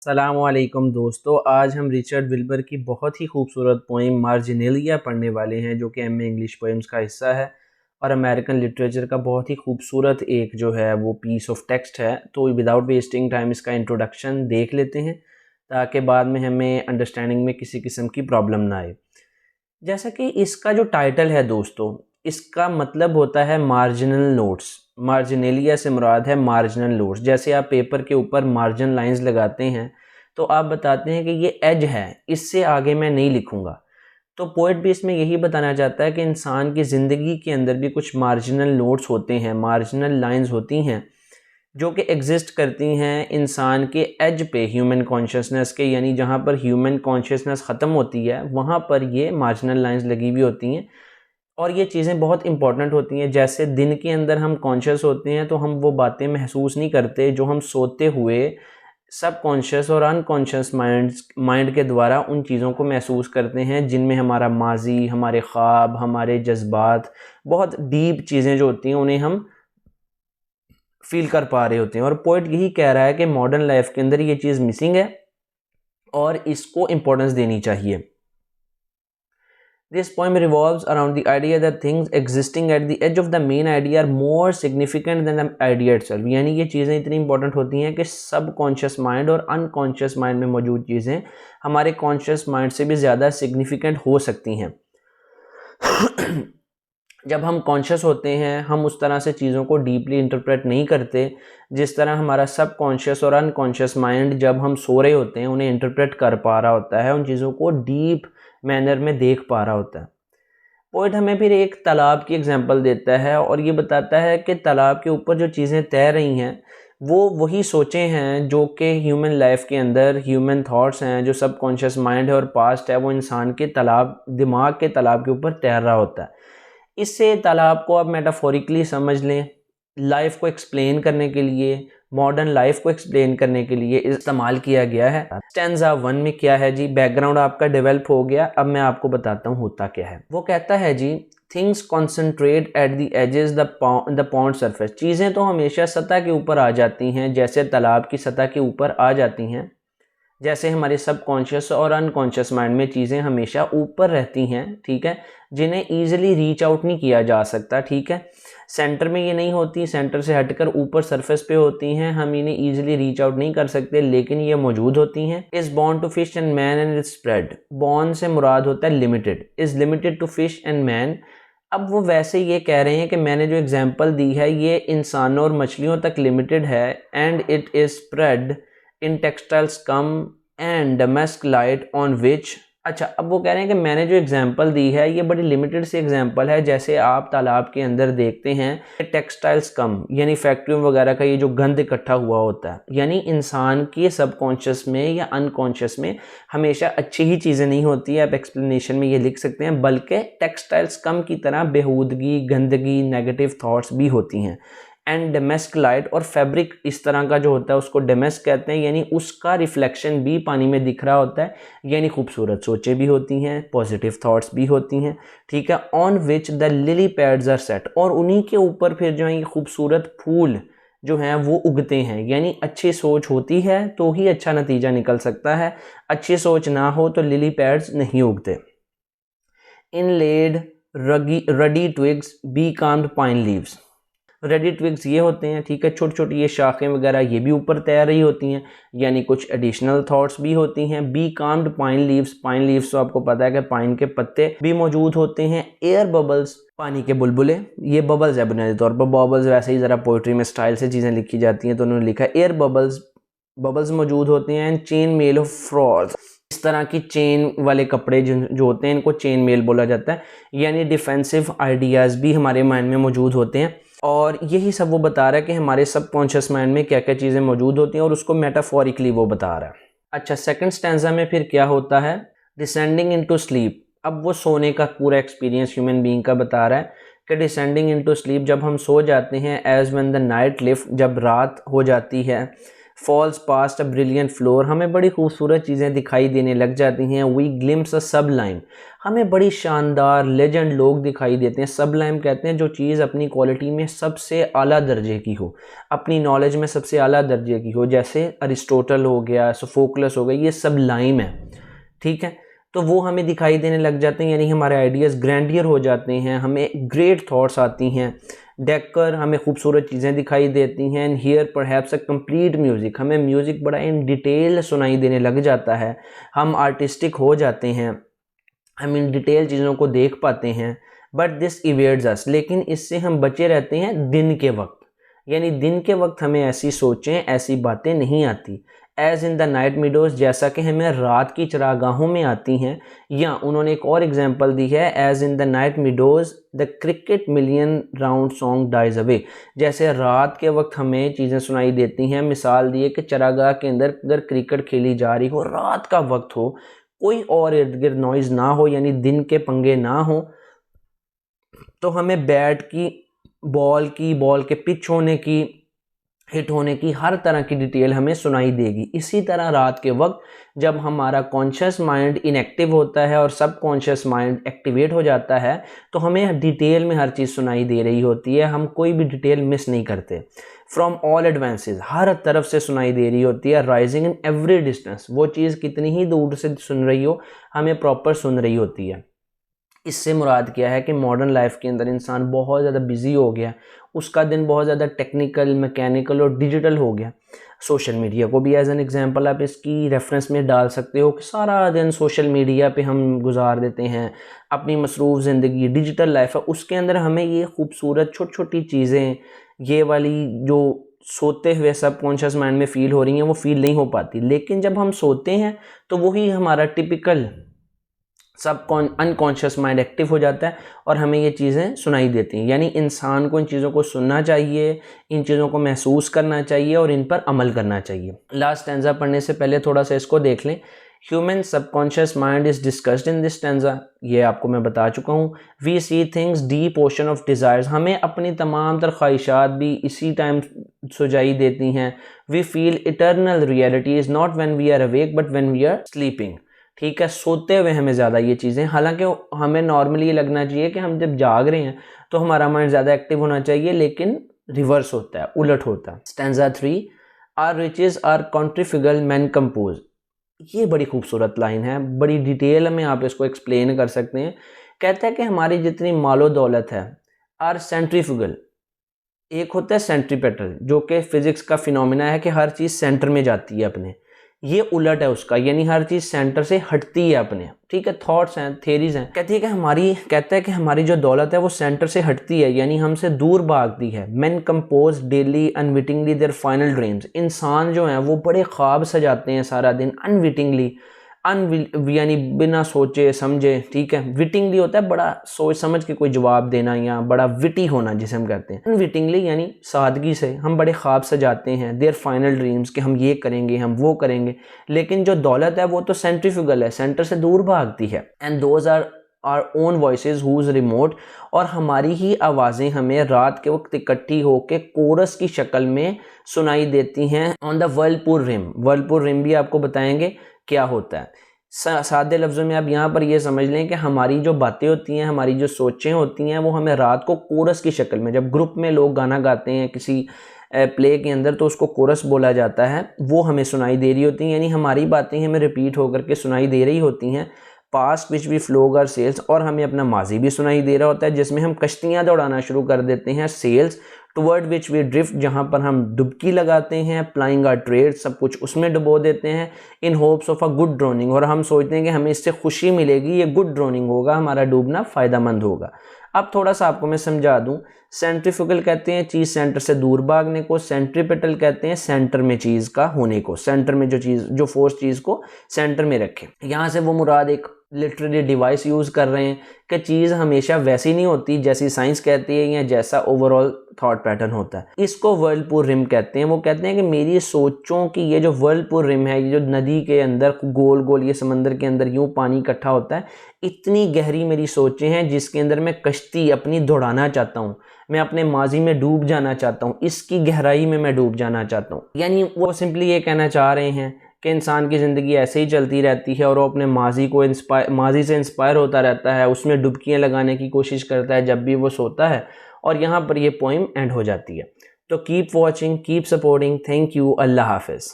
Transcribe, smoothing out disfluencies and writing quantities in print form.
सलामुअलैकुम दोस्तों, आज हम रिचर्ड विल्बर की बहुत ही खूबसूरत पोइम मार्जिनेलिया पढ़ने वाले हैं, जो कि एम ए इंग्लिश पोइम्स का हिस्सा है और अमेरिकन लिटरेचर का बहुत ही खूबसूरत एक जो है वो पीस ऑफ टेक्स्ट है। तो विदाउट वेस्टिंग टाइम इसका इंट्रोडक्शन देख लेते हैं ताकि बाद में हमें अंडरस्टैंडिंग में किसी किस्म की प्रॉब्लम ना आए। जैसा कि इसका जो टाइटल है दोस्तों, इसका मतलब होता है मार्जिनल नोट्स। मार्जिनेलिया से मुराद है मार्जिनल नोट्स। जैसे आप पेपर के ऊपर मार्जिन लाइंस लगाते हैं तो आप बताते हैं कि ये एज है, इससे आगे मैं नहीं लिखूंगा। तो पोएट भी इसमें यही बताना चाहता है कि इंसान की ज़िंदगी के अंदर भी कुछ मार्जिनल नोट्स होते हैं, मार्जिनल लाइंस होती हैं जो कि एग्जिस्ट करती हैं इंसान के एज पे, ह्यूमन कॉन्शियसनेस के, यानी जहाँ पर ह्यूमन कॉन्शियसनेस ख़त्म होती है वहाँ पर ये मार्जिनल लाइंस लगी हुई होती हैं। और ये चीज़ें बहुत इंपॉर्टेंट होती हैं। जैसे दिन के अंदर हम कॉन्शियस होते हैं तो हम वो बातें महसूस नहीं करते जो हम सोते हुए सब कॉन्शियस और अनकॉन्शियस माइंड के द्वारा उन चीज़ों को महसूस करते हैं, जिनमें हमारा माजी, हमारे ख्वाब, हमारे जज्बात, बहुत डीप चीज़ें जो होती हैं उन्हें हम फील कर पा रहे होते हैं। और पोइट यही कह रहा है कि मॉडर्न लाइफ के अंदर ये चीज़ मिसिंग है और इसको इम्पोर्टेंस देनी चाहिए। This poem revolves around the idea that things existing at the edge of the main idea are more significant than the idea itself। यानी ये चीज़ें इतनी इंपॉर्टेंट होती हैं कि सब कॉन्शियस माइंड और अनकॉन्शियस माइंड में मौजूद चीज़ें हमारे कॉन्शियस माइंड से भी ज़्यादा सिग्निफिकेंट हो सकती हैं। जब हम कॉन्शियस होते हैं हम उस तरह से चीज़ों को डीपली इंटरप्रेट नहीं करते जिस तरह हमारा सब कॉन्शियस और अनकॉन्शियस माइंड जब हम सो रहे होते हैं उन्हें इंटरप्रेट कर पा रहा होता है, उन चीज़ों को डीप मैनर में देख पा रहा होता है। पोइट हमें फिर एक तालाब की एग्जांपल देता है और ये बताता है कि तालाब के ऊपर जो चीज़ें तैर रही हैं वो वही सोचें हैं जो कि ह्यूमन लाइफ के अंदर ह्यूमन थॉट्स हैं, जो सब कॉन्शियस माइंड है और पास्ट है वो इंसान के तालाब, दिमाग के तालाब के ऊपर तैर रहा होता है। इससे तालाब को आप मेटाफोरिकली समझ लें, लाइफ को एक्सप्लेन करने के लिए, मॉडर्न लाइफ को एक्सप्लेन करने के लिए इस्तेमाल किया गया है। स्टैंजा 1 में क्या है जी, बैकग्राउंड आपका डेवलप हो गया, अब मैं आपको बताता हूँ होता क्या है। वो कहता है जी, things concentrate at the edges the pond surface. चीज़ें तो हमेशा सतह के ऊपर आ जाती हैं, जैसे तालाब की सतह के ऊपर आ जाती हैं। जैसे हमारे सब कॉन्शियस और अनकॉन्शियस माइंड में चीज़ें हमेशा ऊपर रहती हैं, ठीक है, जिन्हें ईजिली रीच आउट नहीं किया जा सकता, ठीक है। सेंटर में ये नहीं होती, सेंटर से हटकर ऊपर सरफेस पे होती हैं, हम इन्हें ईजिली रीच आउट नहीं कर सकते, लेकिन ये मौजूद होती हैं। Is born to fish and man and is spread. Born से मुराद होता है limited, is limited to fish and man. अब वो वैसे ये कह रहे हैं कि मैंने जो एग्जांपल दी है ये इंसानों और मछलियों तक लिमिटेड है, and it is spread in textiles come and domestic light on which. अच्छा, अब वो कह रहे हैं कि मैंने जो एग्जांपल दी है ये बड़ी लिमिटेड सी एग्जांपल है। जैसे आप तालाब के अंदर देखते हैं टेक्सटाइल्स कम, यानी फैक्ट्रियों वगैरह का ये जो गंद इकट्ठा हुआ होता है, यानी इंसान के सबकॉन्शियस में या अनकॉन्शियस में हमेशा अच्छी ही चीज़ें नहीं होती है। आप एक्सप्लेनेशन में ये लिख सकते हैं, बल्कि टेक्सटाइल्स कम की तरह बेहूदगी, गंदगी, नेगेटिव थाट्स भी होती हैं। एंड डेमेस्क लाइट, और फैब्रिक इस तरह का जो होता है उसको डेमेस्क कहते हैं, यानी उसका रिफ्लेक्शन भी पानी में दिख रहा होता है, यानी खूबसूरत सोचें भी होती हैं, पॉजिटिव थॉट्स भी होती हैं, ठीक है। On which the lily pads are set, और उन्हीं के ऊपर फिर जो है ये खूबसूरत फूल जो हैं वो उगते हैं। यानी अच्छी सोच होती है तो ही अच्छा नतीजा निकल सकता है, अच्छी सोच ना हो तो लिली पैड्स नहीं उगते। In lead ruddy twigs B calmed pine leaves. Ready twigs ये होते हैं, ठीक है, छोटी छोटी ये शाखें वगैरह ये भी ऊपर तैर रही होती हैं, यानी कुछ एडिशनल थॉट्स भी होती हैं। Be calmed pine leaves, pine leaves तो आपको पता है कि पाइन के पत्ते भी मौजूद होते हैं। एयर बबल्स, पानी के बुलबुले, ये बबल्स है बुनियादी तौर पर, बबल्स वैसे ही ज़रा पोइट्री में स्टाइल से चीज़ें लिखी जाती हैं तो उन्होंने लिखा एयर बबल्स, बबल्स मौजूद होते हैं। एंड चेन मेल ऑफ फ्रॉल्स, इस तरह की चेन वाले कपड़े जो होते हैं इनको चेन मेल बोला जाता है, यानी डिफेंसिव आइडियाज़ भी हमारे माइंड में मौजूद होते हैं। और यही सब वो बता रहा है कि हमारे सबकॉन्शियस माइंड में क्या क्या चीज़ें मौजूद होती हैं और उसको मेटाफोरिकली वो बता रहा है। अच्छा, सेकंड स्टैंजा में फिर क्या होता है, डिसेंडिंग इनटू स्लीप। अब वो सोने का पूरा एक्सपीरियंस ह्यूमन बीइंग का बता रहा है कि डिसेंडिंग इनटू स्लीप, जब हम सो जाते हैं, as when the night lift, जब रात हो जाती है, falls past a brilliant floor, हमें बड़ी खूबसूरत चीज़ें दिखाई देने लग जाती हैं। वी ग्लिम्स अ सबलाइम, हमें बड़ी शानदार लेजेंड लोग दिखाई देते हैं। सबलाइम कहते हैं जो चीज़ अपनी क्वालिटी में सबसे आला दर्जे की हो, अपनी नॉलेज में सबसे आला दर्जे की हो, जैसे अरिस्टोटल हो गया, सोफोक्लस हो गया, ये सबलाइम है, ठीक है। तो वो हमें दिखाई देने लग जाते हैं, यानी हमारे आइडियाज़ ग्रैंडियर हो जाते हैं, हमें ग्रेट थॉट्स आती हैं। डेकर, हमें खूबसूरत चीज़ें दिखाई देती हैं। And here perhaps a complete music, हमें म्यूज़िक बड़ा इन डिटेल सुनाई देने लग जाता है, हम आर्टिस्टिक हो जाते हैं, हम इन डिटेल चीज़ों को देख पाते हैं। बट दिस इवेड्स अस, लेकिन इससे हम बचे रहते हैं दिन के वक्त, यानी दिन के वक्त हमें ऐसी सोचें, ऐसी बातें नहीं आती। As in the night meadows, जैसा कि हमें रात की चरागाहों में आती हैं। या उन्होंने एक और एग्जांपल दी है, as in the night meadows the cricket million round song dies away, जैसे रात के वक्त हमें चीज़ें सुनाई देती हैं। मिसाल दिए कि चरागाह के अंदर अगर क्रिकेट खेली जा रही हो, रात का वक्त हो, कोई और इर्द गिर्द नॉइज़ ना हो, यानी दिन के पंगे ना हो, तो हमें बैट की, बॉल के पिच होने की, हिट होने की, हर तरह की डिटेल हमें सुनाई देगी। इसी तरह रात के वक्त जब हमारा कॉन्शियस माइंड इनएक्टिव होता है और सब कॉन्शियस माइंड एक्टिवेट हो जाता है, तो हमें डिटेल में हर चीज़ सुनाई दे रही होती है, हम कोई भी डिटेल मिस नहीं करते। फ्रॉम ऑल एडवांसेस, हर तरफ से सुनाई दे रही होती है। राइजिंग इन एवरी डिस्टेंस, वो चीज़ कितनी ही दूर से सुन रही हो, हमें प्रॉपर सुन रही होती है। इससे मुराद क्या है कि मॉडर्न लाइफ के अंदर इंसान बहुत ज़्यादा बिजी हो गया, उसका दिन बहुत ज़्यादा टेक्निकल, मैकेनिकल और डिजिटल हो गया। सोशल मीडिया को भी एज एन एग्जांपल आप इसकी रेफरेंस में डाल सकते हो कि सारा दिन सोशल मीडिया पे हम गुजार देते हैं, अपनी मसरूफ़ ज़िंदगी डिजिटल लाइफ है, उसके अंदर हमें ये खूबसूरत छोटी छोटी चीज़ें, ये वाली जो सोते हुए सब कॉन्शियस माइंड में फ़ील हो रही हैं, वो फ़ील नहीं हो पाती। लेकिन जब हम सोते हैं तो वही हमारा टिपिकल सब अनकॉन्शियस माइंड एक्टिव हो जाता है और हमें ये चीज़ें सुनाई देती हैं। यानी इंसान को इन चीज़ों को सुनना चाहिए, इन चीज़ों को महसूस करना चाहिए और इन पर अमल करना चाहिए। लास्ट स्टैंजा पढ़ने से पहले थोड़ा सा इसको देख लें। Human subconscious mind is discussed in this stanza, ये आपको मैं बता चुका हूँ। We see things deep ocean of desires, हमें अपनी तमाम तर ख्वाहिशात भी इसी टाइम सुझाई देती हैं। We feel eternal reality is not when we are awake but when we are sleeping, ठीक है, सोते हुए हमें ज़्यादा ये चीज़ें, हालांकि हमें नॉर्मली ये लगना चाहिए कि हम जब जाग रहे हैं तो हमारा माइंड ज़्यादा एक्टिव होना चाहिए, लेकिन रिवर्स होता है, उलट होता है। Stanza 3, are riches are centrifugal man compose, ये बड़ी खूबसूरत लाइन है, बड़ी डिटेल में आप इसको एक्सप्लेन कर सकते हैं। कहता है कि हमारी जितनी मालो दौलत है, आर सेंट्रीफ्यूगल, एक होता है सेंट्रीपेटल जो कि फिजिक्स का फिनोमिना है कि हर चीज़ सेंटर में जाती है अपने, ये उलट है उसका, यानी हर चीज़ सेंटर से हटती है अपने, ठीक है। थॉट्स हैं, थेरीज हैं, कहता है कि हमारी जो दौलत है वो सेंटर से हटती है, यानी हमसे दूर भागती है। Man compose daily unwittingly there final dreams, इंसान जो हैं वो बड़े ख्वाब सजाते हैं सारा दिन, अनविटिंगली, यानी बिना सोचे समझे, ठीक है। विटिंगली होता है बड़ा सोच समझ के कोई जवाब देना, या बड़ा विटी होना जिसे हम कहते हैं। अनविटिंगली यानी सादगी से हम बड़े ख्वाब सजाते हैं, देयर फाइनल ड्रीम्स, कि हम ये करेंगे, हम वो करेंगे। लेकिन जो दौलत है वो तो सेंट्रीफ्यूगल है, सेंटर से दूर भागती है। And those are our own voices whose remote, और हमारी ही आवाज़ें हमें रात के वक्त इकट्ठी होकर कोरस की शक्ल में सुनाई देती हैं। ऑन द वर्लपुर रिम, वर्लपुर रिम भी आपको बताएंगे क्या होता है। सादे लफ्ज़ों में आप यहाँ पर ये समझ लें कि हमारी जो बातें होती हैं, हमारी जो सोचें होती हैं, वो हमें रात को कोरस की शक्ल में, जब ग्रुप में लोग गाना गाते हैं किसी प्ले के अंदर तो उसको कोरस बोला जाता है, वो हमें सुनाई दे रही होती हैं, यानी हमारी बातें हमें रिपीट होकर के सुनाई दे रही होती हैं। Past which we flog our sails, और हमें अपना माजी भी सुनाई दे रहा होता है जिसमें हम कश्तियाँ दौड़ाना शुरू कर देते हैं। Sails toward which we drift, जहाँ पर हम डुबकी लगाते हैं। प्लाइंग आर ट्रेड, सब कुछ उसमें डुबो देते हैं। इन hopes of a good droning, और हम सोचते हैं कि हमें इससे खुशी मिलेगी, ये गुड ड्रोनिंग होगा, हमारा डूबना फ़ायदेमंद होगा। अब थोड़ा सा आपको मैं समझा दूं। सेंट्रीफ्यूगल कहते हैं चीज़ सेंटर से दूर भागने को, सेंट्रीपेटल कहते हैं सेंटर में चीज़ का होने को, सेंटर में जो फोर्स चीज़ को सेंटर में रखे। यहाँ से वो मुराद एक लिटरेरी डिवाइस यूज़ कर रहे हैं कि चीज़ हमेशा वैसी नहीं होती जैसी साइंस कहती है या जैसा ओवरऑल थॉट पैटर्न होता है। इसको वर्लपुर रिम कहते हैं। वो कहते हैं कि मेरी सोचों की ये जो वर्लपुर रिम है, ये जो नदी के अंदर गोल गोल, ये समंदर के अंदर यूँ पानी इकट्ठा होता है, इतनी गहरी मेरी सोचें हैं जिसके अंदर मैं कश्ती अपनी दौड़ाना चाहता हूँ, मैं अपने माजी में डूब जाना चाहता हूँ, इसकी गहराई में मैं डूब जाना चाहता हूँ। यानी वो सिंपली ये कहना चाह रहे हैं कि इंसान की ज़िंदगी ऐसे ही चलती रहती है और वो अपने माजी से इंस्पायर होता रहता है, उसमें डुबकियाँ लगाने की कोशिश करता है जब भी वो सोता है, और यहाँ पर ये पोइम एंड हो जाती है। तो keep watching, keep supporting, thank you, अल्लाह हाफिज़।